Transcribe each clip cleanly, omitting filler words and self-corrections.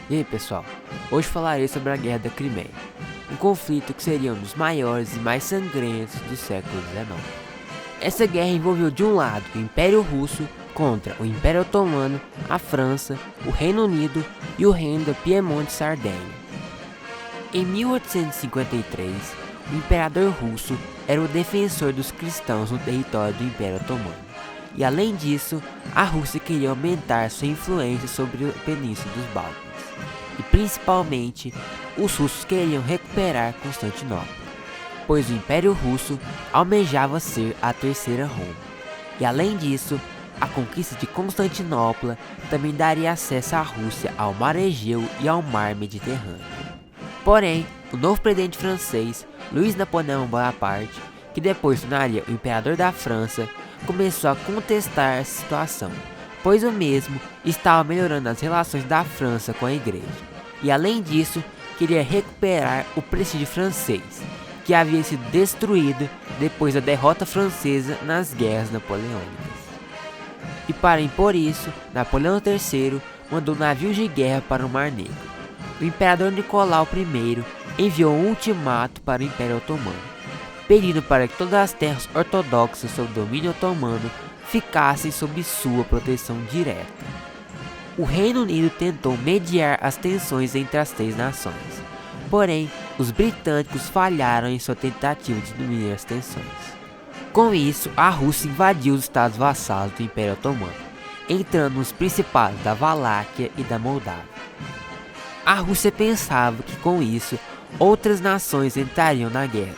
E aí pessoal, hoje falarei sobre a Guerra da Crimeia, um conflito que seria um dos maiores e mais sangrentos do século XIX. Essa guerra envolveu de um lado o Império Russo contra o Império Otomano, a França, o Reino Unido e o Reino da Piemonte e Sardenha. Em 1853, o imperador russo era o defensor dos cristãos no território do Império Otomano. E além disso, a Rússia queria aumentar sua influência sobre a Península dos Balcãs. E principalmente, os russos queriam recuperar Constantinopla, pois o Império Russo almejava ser a terceira Roma. E além disso, a conquista de Constantinopla também daria acesso à Rússia ao Mar Egeu e ao Mar Mediterrâneo. Porém, o novo presidente francês, Luís Napoleão Bonaparte, que depois tornaria o imperador da França, começou a contestar essa situação, pois o mesmo estava melhorando as relações da França com a igreja, e além disso, queria recuperar o prestígio francês, que havia sido destruído depois da derrota francesa nas guerras napoleônicas. E para impor isso, Napoleão III mandou navios de guerra para o Mar Negro. O imperador Nicolau I enviou um ultimato para o Império Otomano, pedindo para que todas as terras ortodoxas sob domínio otomano ficassem sob sua proteção direta. O Reino Unido tentou mediar as tensões entre as três nações, porém, os britânicos falharam em sua tentativa de diminuir as tensões. Com isso, a Rússia invadiu os estados vassalos do Império Otomano, entrando nos principados da Valáquia e da Moldávia. A Rússia pensava que com isso, outras nações entrariam na guerra,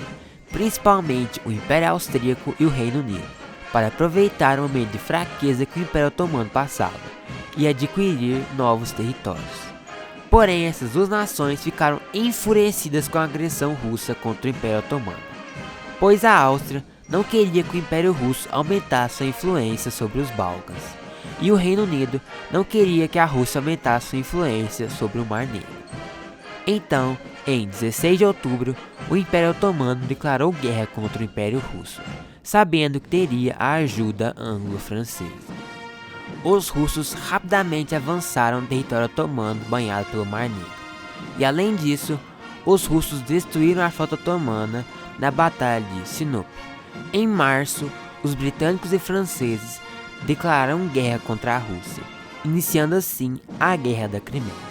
principalmente o Império Austríaco e o Reino Unido, para aproveitar o momento de fraqueza que o Império Otomano passava e adquirir novos territórios. Porém, essas duas nações ficaram enfurecidas com a agressão russa contra o Império Otomano, pois a Áustria não queria que o Império Russo aumentasse sua influência sobre os Balcãs, e o Reino Unido não queria que a Rússia aumentasse sua influência sobre o Mar Negro. Então, em 16 de outubro, o Império Otomano declarou guerra contra o Império Russo, sabendo que teria a ajuda anglo-francesa. Os russos rapidamente avançaram no território otomano banhado pelo Mar Negro, e além disso, os russos destruíram a frota otomana na Batalha de Sinope. Em março, os britânicos e franceses declararam guerra contra a Rússia, iniciando assim a Guerra da Crimeia.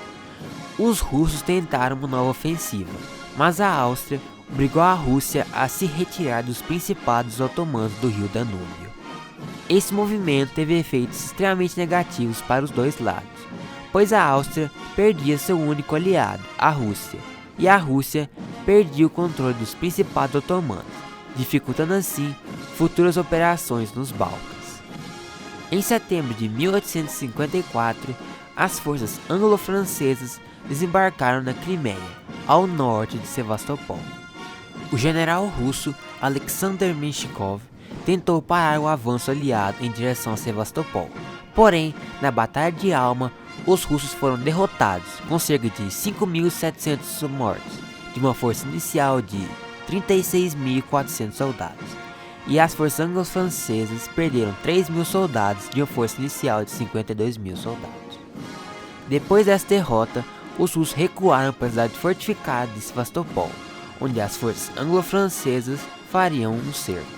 Os russos tentaram uma nova ofensiva, mas a Áustria obrigou a Rússia a se retirar dos principados otomanos do rio Danúbio. Esse movimento teve efeitos extremamente negativos para os dois lados, pois a Áustria perdia seu único aliado, a Rússia, e a Rússia perdia o controle dos principados otomanos, dificultando assim futuras operações nos Balcãs. Em setembro de 1854, as forças anglo-francesas desembarcaram na Crimeia, ao norte de Sevastopol. O general russo Alexander Menshikov tentou parar o avanço aliado em direção a Sevastopol, porém, na Batalha de Alma, os russos foram derrotados, com cerca de 5.700 mortos, de uma força inicial de 36.400 soldados, e as forças anglo-francesas perderam 3.000 soldados de uma força inicial de 52.000 soldados. Depois dessa derrota, os russos recuaram para a cidade fortificada de Sevastopol, onde as forças anglo-francesas fariam um cerco.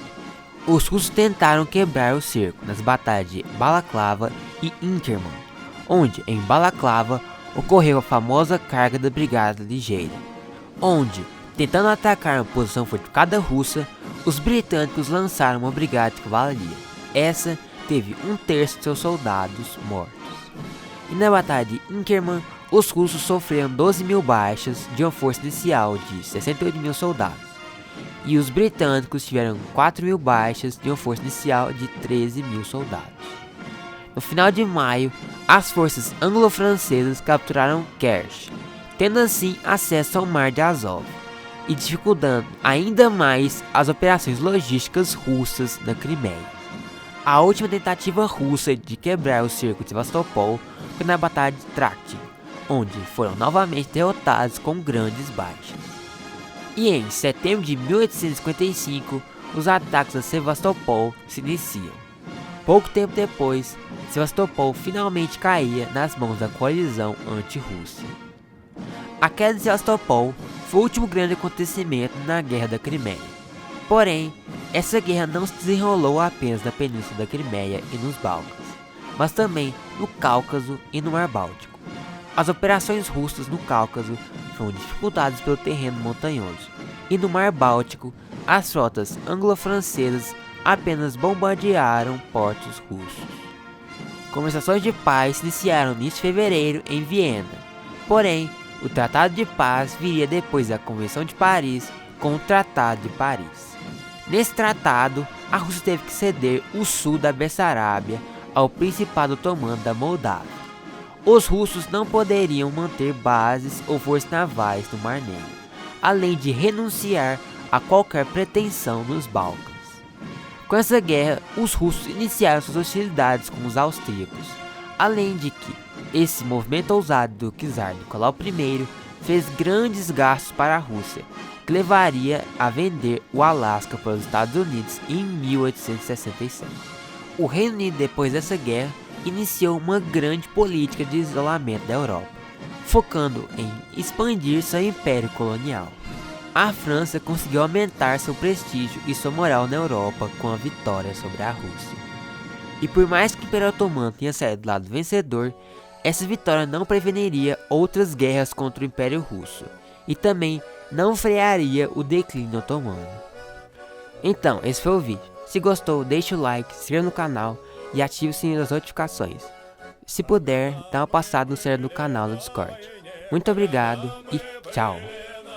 Os russos tentaram quebrar o cerco nas batalhas de Balaclava e Inkerman, onde, em Balaclava, ocorreu a famosa carga da Brigada Ligeira, onde, tentando atacar uma posição fortificada russa, os britânicos lançaram uma brigada de cavalaria. Essa teve 1/3 de seus soldados mortos. E na batalha de Inkerman, os russos sofreram 12.000 baixas de uma força inicial de 68.000 soldados, e os britânicos tiveram 4.000 baixas de uma força inicial de 13.000 soldados. No final de maio, as forças anglo-francesas capturaram Kerch, tendo assim acesso ao Mar de Azov, e dificultando ainda mais as operações logísticas russas na Crimeia. A última tentativa russa de quebrar o cerco de Sevastopol foi na Batalha de Trachin, onde foram novamente derrotados com grandes baixas. E em setembro de 1855, os ataques a Sevastopol se iniciam. Pouco tempo depois, Sevastopol finalmente caía nas mãos da coalizão anti-Rússia. A queda de Sebastopol foi o último grande acontecimento na Guerra da Crimeia. Porém, essa guerra não se desenrolou apenas na Península da Crimeia e nos Balcãs, mas também no Cáucaso e no Mar Báltico. As operações russas no Cáucaso foram dificultadas pelo terreno montanhoso, e no Mar Báltico, as frotas anglo-francesas apenas bombardearam portos russos. Conversações de paz se iniciaram no início de fevereiro em Viena, porém, o Tratado de Paz viria depois da Convenção de Paris com o Tratado de Paris. Nesse tratado, a Rússia teve que ceder o sul da Bessarábia ao Principado Otomano da Moldávia. Os russos não poderiam manter bases ou forças navais no Mar Negro, além de renunciar a qualquer pretensão nos Balcãs. Com essa guerra, os russos iniciaram suas hostilidades com os austríacos, além de que esse movimento ousado do czar Nicolau I fez grandes gastos para a Rússia, que levaria a vender o Alasca para os Estados Unidos em 1867. O Reino Unido, depois dessa guerra, iniciou uma grande política de isolamento da Europa, focando em expandir seu império colonial. A França conseguiu aumentar seu prestígio e sua moral na Europa com a vitória sobre a Rússia. E por mais que o Império Otomano tenha saído do lado vencedor, essa vitória não preveniria outras guerras contra o Império Russo, e também não frearia o declínio otomano. Então, esse foi o vídeo. Se gostou, deixe o like, se inscreva no canal e ative o sininho das notificações. Se puder, dá uma passada no servidor do canal do Discord. Muito obrigado e tchau!